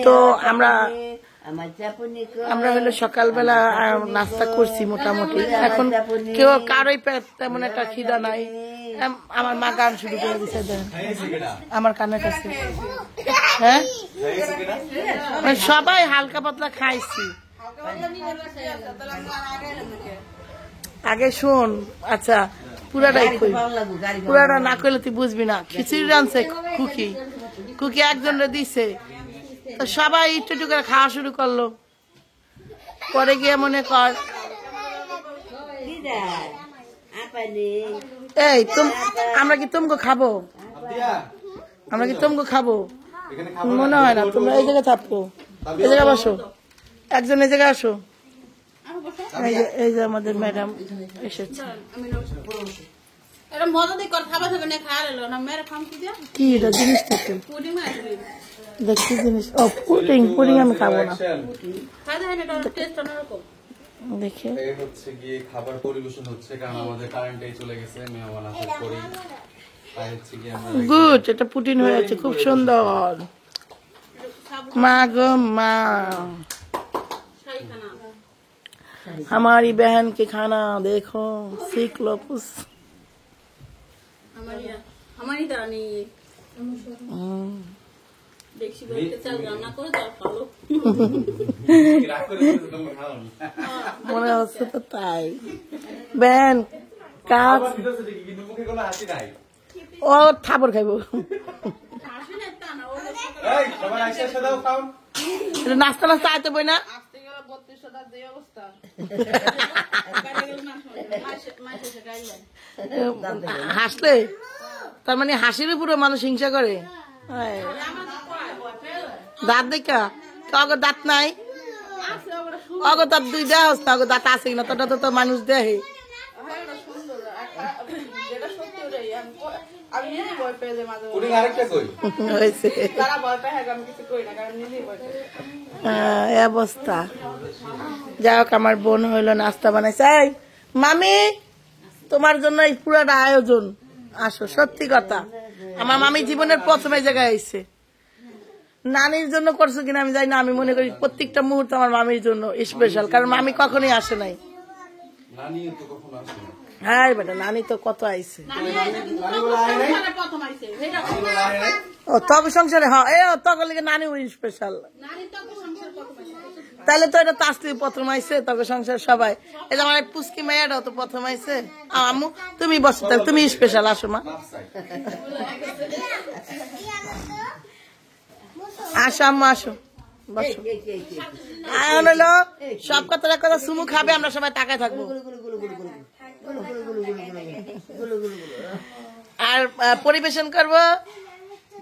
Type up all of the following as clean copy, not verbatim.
তো আমরা হলো সকালবেলা নাস্তা করছি মোটামুটি। এখন কেউ কারোই তেমন একটা খিদা নাই। আমার মা গান শুরু করে দিচ্ছে আমার কানের কাছে। হ্যাঁ, সবাই হালকা পাতলা খাইছি। আগে শোন, আচ্ছা পুরাটাই কই, পুরাটা না কইলে তুই বুঝবি না। খিচুড়ি রানছে কুকি, কুকি একজনরে দিছে, তো সবাই একটু একটু করে খাওয়া শুরু করলো। পরে গিয়ে মনে কর এই আমরা কি তুমগো খাবো, আমরা কি তুমগো খাবো? মনে হয় না। তোমরা এই জায়গায় থাকবো, এই জায়গায় বসো, একজন এই জায়গায় আসো। এই যে আমাদের ম্যাডাম এসেছে। কি এটা জিনিসটা? দেখছি জিনিস। ও পুডিং, পুডিং আমি খাবো না। দেখে হচ্ছে গিয়ে খাবার পরিবেশন হচ্ছে, কারণ আমাদের কারেন্টই চলে গেছে। মেহমান আসার পরেই গুড, এটা পুডিং হয়েছে, খুব সুন্দর। মা গো মা, हमारी बहन के खाना देखो, सीख लो कुछ। हमारी तरह नहीं है। মনে হচ্ছে তো তাই। বেন কাজ ও থাবর খাইব, নাস্তা নাস্তা আইতে বই না। হাসলে তার মানে হাসির উপরে মানুষ হিংসা করে। দাঁত দেখা অগর দাঁত নাই, অগর দাঁত দুই দেওয়া হচ্ছে, অগর দাঁত আছে কিনা তোটা তো মানুষ দেহে। অবস্থা যাই হোক, আমার বোন হইলো নাস্তা বানাইছে। মামি তোমার জন্য এই পুরাটা আয়োজন, আসো। সত্যি কথা, আমার মামি জীবনের প্রথমে জায়গায় আইছে। নানির জন্য করছো কিনা আমি জানি না, আমি মনে করি প্রত্যেকটা মুহূর্ত আমার মামির জন্য স্পেশাল, কারণ মামি কখনোই আসে নাই। হ্যাঁ বেটা, নানি তো কত আইছে। ও তগ সংসারে, হ্যাঁ এ তগ লিগে নানি স্পেশাল। তাহলে তো এটা তাসলি প্রথম আইছে, তগ সংসার সবাই। এই যে আমার পুস্কি মেয়েটাও তো প্রথম আইছে। আম্মু তুমি বসো, তাহলে তুমি স্পেশাল। আসো মা, আসো আম্মু আসো, বসো। এখন হলো সব কথা কথা সুমু খাবে, আমরা সবাই তাকায় থাকবো। আর পরিবেশন করব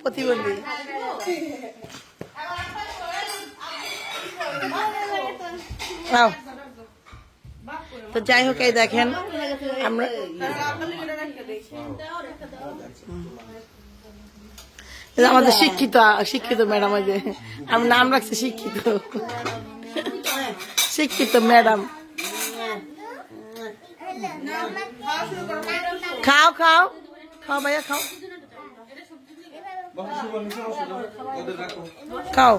প্রতিবন্ধী। তো যাই হোক, এই দেখেন আমরা আমাদের শিক্ষিত শিক্ষিত ম্যাডাম, ওই যে আমি নাম রাখছি শিক্ষিত, শিক্ষিত ম্যাডাম। খাও খাও খাও ভাইয়া, খাও খাও।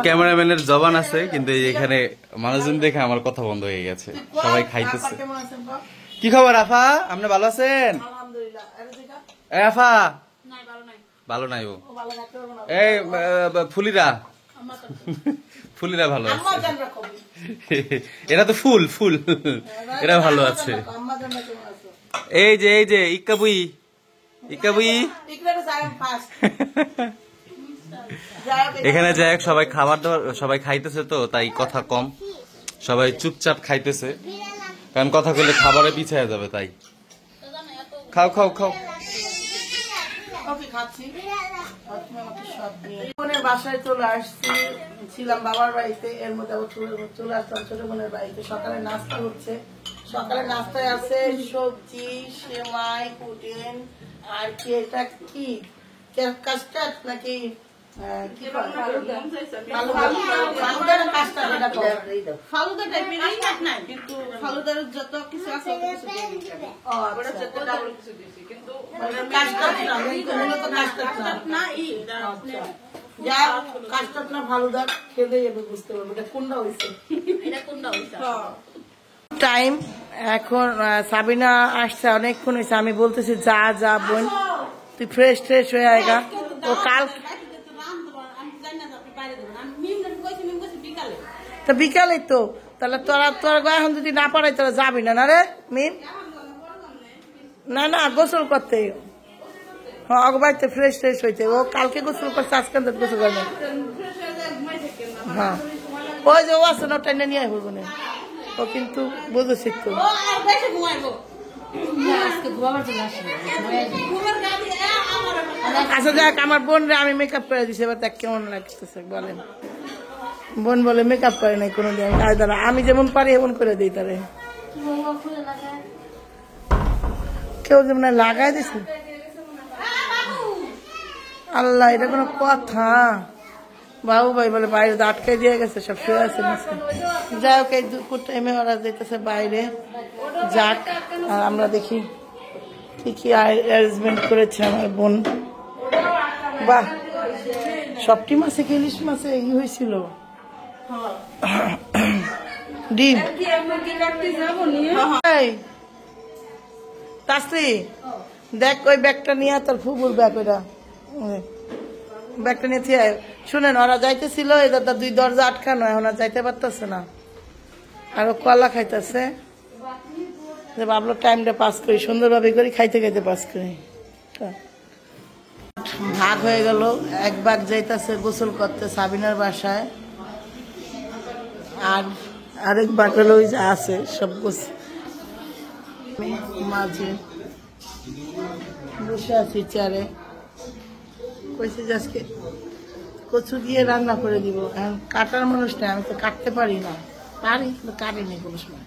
ক্যামেরাম্যানের জবান আছে, কিন্তু এখানে মানুষজন দেখে আমার কথা বন্ধ হয়ে গেছে, সবাই খাইতেছে। কি খবর আফা, আপনি ভালো আছেন? আফা ভালো নাই, ও এই ফুলিরা, ফুলিরা ভালো আছে। এরা তো ফুল ফুল, এরা ভালো আছে। এই যে এই যে ইক্কাবুই, ইক্কাবুই এখানে যাই হোক, সবাই খাবার দাবার সবাই খাইতেছে, তো তাই কথা কম, সবাই চুপচাপ খাইতেছে, কারণ কথা বললে খাবারে পিছিয়ে যাবে। তাই খাও খাও খাও। বাসায় চলে আসছি, ছিলাম বাবার বাড়িতে, এর মধ্যে চলে আসলাম ছোট বোনের বাড়িতে। সকালে নাস্তা হচ্ছে, সকালে নাস্তায় আছে সবজি, সেমাই, পুডিং, আর কি এটা কি কাস্টার্ড নাকি কি কয়? ফালুদার কাজটা যেটা করে। ফালুদা টাইপেরই কিন্তু ফালুদার যত কিছু আছে অত কিছু দিয়ে দিই। ও, ওটা আচ্ছা। যত ডাবল কিছু দিছি কিন্তু কাস্টার্ড না, মূলত কাস্টার্ড না। না যা কাস্টার্ড না ফালুদা খেলে যাবে বুঝতে পারবো এটা কোনটা হয়েছে। এটা কোনটা হইছে? টাইম এখন সাবিনা আসছে অনেকক্ষণ হয়েছে, আমি বলতেছি যা যা বোন তুই ফ্রেশ ট্রেশ হয়ে আয়গা। ও কাল তো বিকালে তো তাহলে তোরা এখন যদি না পারাই তোরা যাবি না না রে মিম? না না গোসল করতে, হ্যাঁ বাড়িতে ফ্রেশ ট্রেশ হইতে। ও কালকে গোসল করছে, আজকে গোসল করে না। হ্যাঁ ওই যে ও আছে না, টাইনে নিয়ে আসবো না ও, কিন্তু বুঝেছি তো। আচ্ছা যাক, আমার বোন রে আমি মেকআপ করে দিছি, এবার দেখ কেমন লাগতেছে বলেন। বোন বলে মেকআপ করে নাই কোনোদিন, আমি দাঁড়া আমি যেমন পারি এমন করে দিই তারে। কেউ যেমন লাগাই দিছে। আল্লাহ, এটা কোনো কথা? বাবু ভাই বলে বাইরে আটকাই দিয়ে গেছে, সব শুয়ে আছে নিচে। যাই হোক, এই দুপুর টাইমে ওরা যেতেছে বাইরে, যাক। আর আমরা দেখি কি কি অ্যারেঞ্জমেন্ট করেছে আমার বোন। বাহ, সবটি মাছে কি ইলিশ মাছে ই হয়েছিল ডিম। এই, তাসলি দেখ ওই ব্যাগটা নিয়ে, তোর ফুবুর ব্যাগ ওইটা, ব্যাগটা নিয়ে থিয়ে। শুনেন, ওরা যাইতেছিল, এদের দুই দরজা আটকানো, এখন আর যাইতে পারতেছে না। আর ও কলা খাইতেছে, যে ভাবলো টাইমটা পাস করি, সুন্দরভাবে করি, খাইতে খাইতে পাস করি। ভাগ হয়ে গেল, এক ভাগ যাইতেছে গোসল করতে সাবিনার বাসায়, আর আরেক ভাগ হলো ওই যে আছে সব গোসল। মাঝে বসে আছি চেয়ারে, কইছে যে আজকে কচু দিয়ে রান্না করে দিব। এখন কাটার মানুষ নেই, আমি তো কাটতে পারি না, পারি কিন্তু কাটিনি কোনো সময়।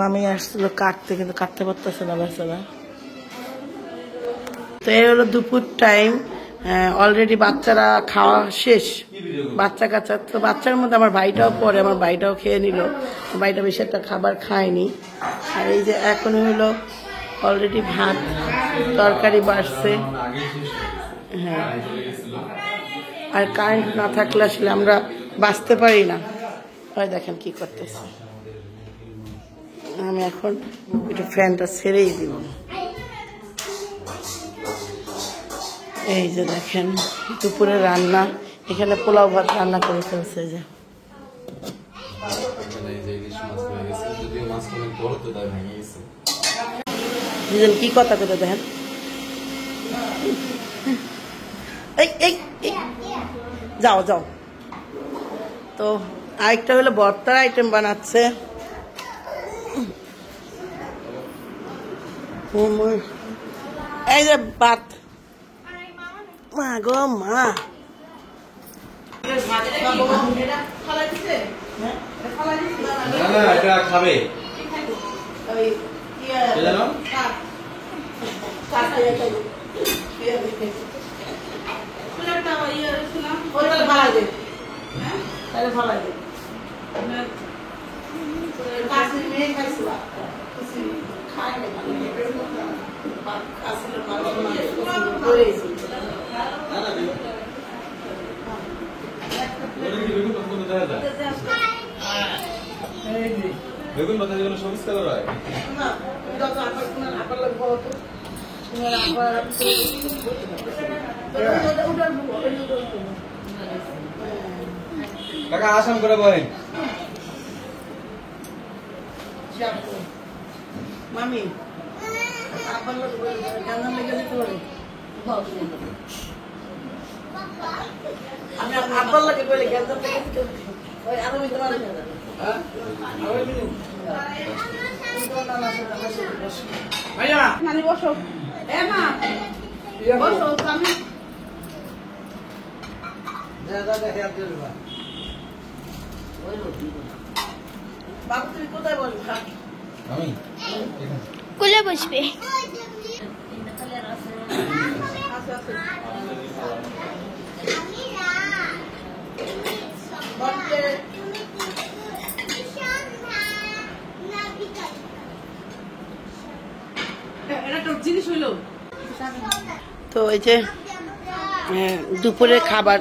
মামি আসছিল কাটতে, কিন্তু কাটতে পারতেছে না বাচ্চারা। তো এই হলো দুপুর টাইম, অলরেডি বাচ্চারা খাওয়া শেষ, বাচ্চা কাচ্চা। তো বাচ্চার মধ্যে আমার ভাইটাও পরে, আমার ভাইটাও খেয়ে নিল, ভাইটা বেশি একটা খাবার খায়নি। আর এই যে এখন হলো অলরেডি ভাত তরকারি বাড়ছে। হ্যাঁ, আর কারেন্ট না থাকলে আসলে আমরা বাঁচতে পারি না। হয় দেখেন কি করতেছে, আমি এখন একটু ফ্যানটা ছেড়েই দিব। এই যে দেখেন দুপুরে রান্না, এখানে পোলাও ভাত রান্না করে ফেলছে। যে দুজন কি কথা করে দেখেন। এই এই এই, যাও যাও। তো আরেকটা হলো ভর্তার আইটেম বানাচ্ছে। এই যে ভাত, মা গো মা, এটা খাবে বেগুন পাতা যেগুলো সবুজ কালার হয়। কাকা আসাম করে বলেন মামি আব্বার লাগে বলে নানি বসো, এ মা বসো, আমি বাবু তুমি কোথায় বলবো? আমি কোলে বসবে। আচ্ছা আচ্ছা এটা একটা জিনিস হইলো তো এই যে দুপুরের খাবার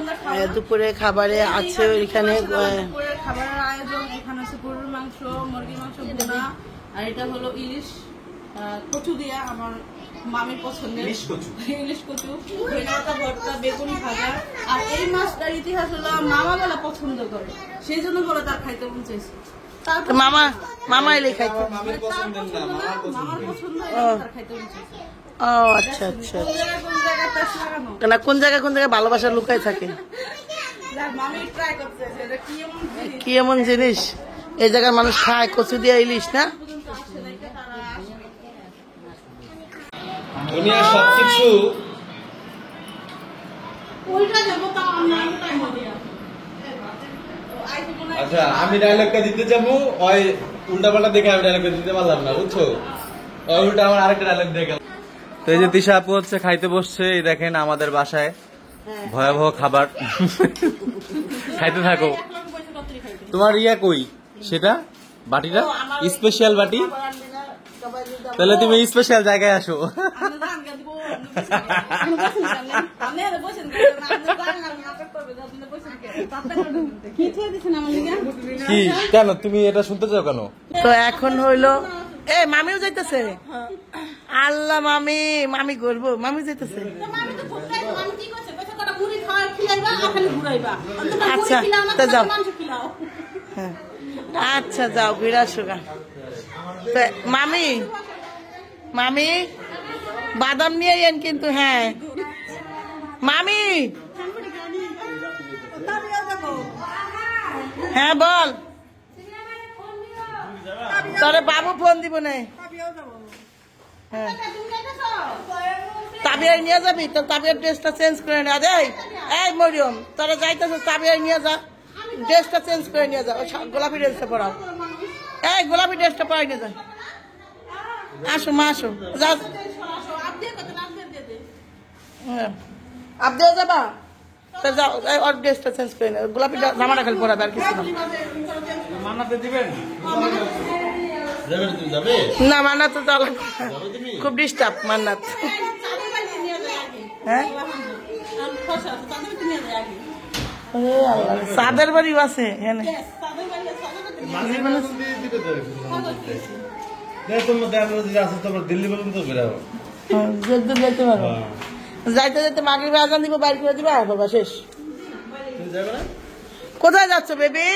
দুপুরের খাবারে আছে ওইখানে দুপুরের খাবারের আয়োজন। এখানে আছে গরুর মাংস, মুরগির মাংস ভুনা, আর এটা হলো ইলিশ কচু দিয়া, আমার মামির পছন্দের ইলিশ কচু, ভেনাটা ভর্তা, বেগুনি ভাজা। আর এই মাছটার ইতিহাস হলো মামা বলা পছন্দ করে, সেই জন্য বলে তার খাইতে মন চাইছে। তো মামা এলে খাইতে। মামার পছন্দ তার খাইতে মন চাইছে। ও আচ্ছা আচ্ছা। কোন জায়গায় পেঁচ লাগানো না কোন জায়গায় ভালোবাসা লুকাই থাকে। মামি ট্রাই করতে চাইছে এটা কি এমন জিনিস কি এমন জিনিস এই জায়গার মানুষ খায় কচু দিয়ে ইলিশ না। পর্যন্ত আসে নাই, তারা আসে। দুনিয়ার সবকিছু উল্টা যাবো তাও আমরা টাইম দিয়া। আচ্ছা আমি ডায়লগটা দিতে যাবো ওই উল্টা পাল্টা দেখে আমি ডায়লগটা দিতে পারলাম না বুঝছো, ওই উল্টা আমার আরেকটা ডায়লগ দেখে। তো এই যে তিশা আপু হচ্ছে খাইতে বসছে, এই দেখেন আমাদের বাসায় ভয়াবহ খাবার। খাইতে থাকো। তোমার ইয়া কই সেটা বাটিটা স্পেশাল বাটি, তাহলে তুমি স্পেশাল জায়গায় আসো। কি কেন তুমি এটা শুনতে চাও কেন? তো এখন হইলো মামিও যাইতেছে। আল্লাহ মামি করবো, মামি যাইতেছে। আচ্ছা তো যাও, হ্যাঁ আচ্ছা যাও ঘুরে আসো গা। মামি বাদাম নিয়ে এন কিন্তু। হ্যাঁ মামি, হ্যাঁ বল। তোরে বাবু ফোন দিব না। হ্যাঁ তাবিয়াই নিয়ে যাবি, তোর তাবিয়ার ড্রেসটা চেঞ্জ করে নিয়ে যা। এই মরিয়ম তোরা যাইতেছ, তাবিয়াই নিয়ে যা, ড্রেসটা চেঞ্জ করে নিয়ে যা। গোলাপি ড্রেসটা পরাও, এই গোলাপি ড্রেসটা পরাই নিয়ে যা। আসো মা আসো, যা। আপনিও যাবা তো যাও, ওর ড্রেসটা চেঞ্জ করে নিয়ে গোলাপি জামাটা খালি পরাবে, আর কিছু না। না মান্নাত তো যাওয়া লাগবে, খুব ডিস্টার্ব মান্নাত। হ্যাঁ সাদের বাড়ি আছে এখানে। দিল্লি পর্যন্ত বেরাবো, যেতে পারবো। যাইতে যেতে মাগরিবে আজান দিব, বাইর করে দিবা, বাবা শেষ। কোথায় যাচ্ছ বেবি?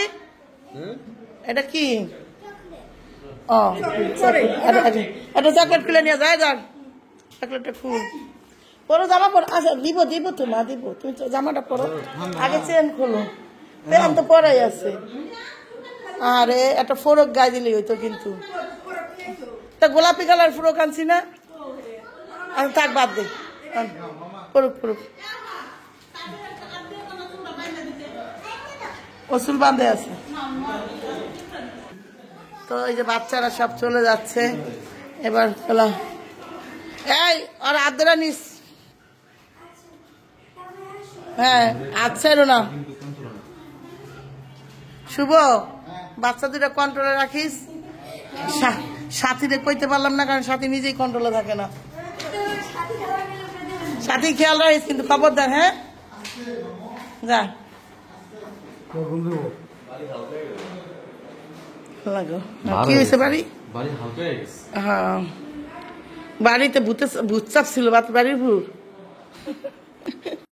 এটা কি? ও একটা চকলেট খুলে নিয়ে যায়, যান চকলেটটা ফুল পরো, জামা পরো। আচ্ছা দিব তো মা দিব, তুমি জামাটা পরো আগে, চেন খোলো, পেন তো পরাই আছে। আরে একটা ফোরক গায়ে দিলেই হইতো কিন্তু। তা গোলাপি কালার ফোরক আনছি না, আমি থাক বাদ দে, পড়ুক ওসুল বাঁধে আছে। তো এই যে বাচ্চারা সব চলে যাচ্ছে এবার। এই আর আদরা নিস, হ্যাঁ আচ্ছা না শুভ, বাচ্চা দুটা কন্ট্রোলে রাখিস। সাথীরে কইতে পারলাম না, কারণ সাথী নিজেই কন্ট্রোলে থাকে না। সাথী খেয়াল রাখিস কিন্তু, খবরদার। হ্যাঁ যা লাগো। কি হয়েছে বাড়ি? হ্যাঁ বাড়িতে ভূত চাপ ছিল, বাড়ির ভূত।